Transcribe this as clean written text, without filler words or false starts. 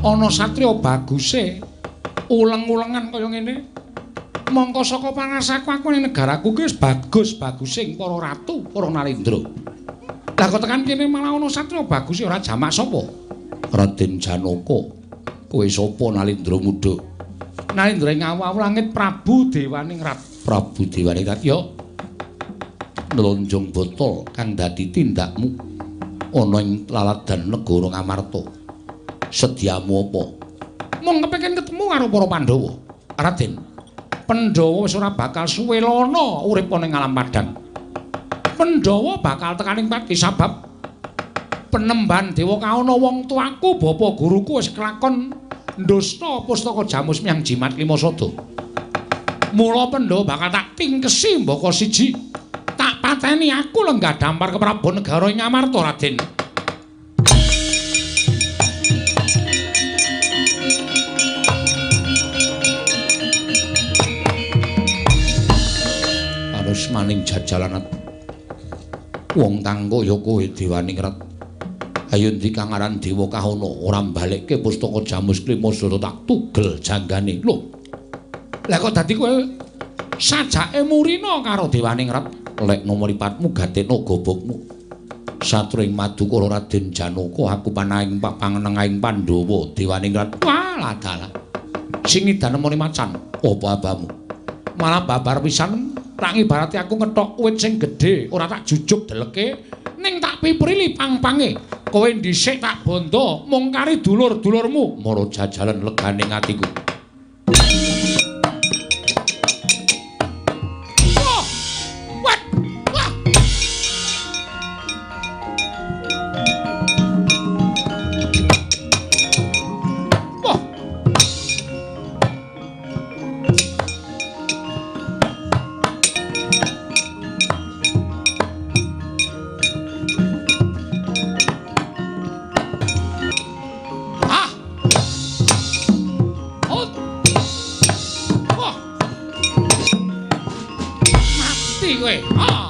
ana satriya baguse uleng-ulengan kaya ngene. Mongko saka pangarsaku aku ning negaraku ki wis bagus-bagusing para ratu, para narendra. Lah kok tekan kene malah ana satriya bagus ora jamak sapa? Raden Janaka. Kowe sapa Narendra Muda? Narendra ing awu langit Prabu Dewaningrat. Prabu Dewaningrat ya. Nlonjong botol kang dadi tindakmu ana ing laladan negara Ngamarta. Sediamu apa? Mung kepengin ketemu karo para Pandhawa. Raden, Pandhawa wis ora bakal suwe lono urip ning alam padang. Pandhawa bakal tekaning pati sabab penemban dewa kaana wong tuaku bapa guruku wis kelakon ndusna pustaka Jamus Miyang Jimat Limasada. Mula Pandhawa bakal tak tingkesi mbaka siji. Tak pateni aku lenggah dampar ke Prabu Negara ing Ngamarta, Raden. Arus maning jajalanat wong tangko ya kowe Dewaningrat. Ayo ndi kang aran dewa kahana ora mbalekke pustaka Jamus Limasada tak tugel janggane. Lho. Lah kok dadi kowe sajake murina karo Dewaningrat? Lek nomoripatmu gatena gobokmu. Satring Madukara Raden Janaka aku panahing pangenengahing Pandhawa Dewaningrat. Walah dalah. Sing idan nemoni macan apa abamu? Malah babar pisan tak ibarati aku ngethok wit sing gedhe ora tak jujuk deleke ning tak piprili pang-pange. Kowe dhisik tak bondo mung kari dulur-dulurmu mara jajalan legane atiku. Kowe.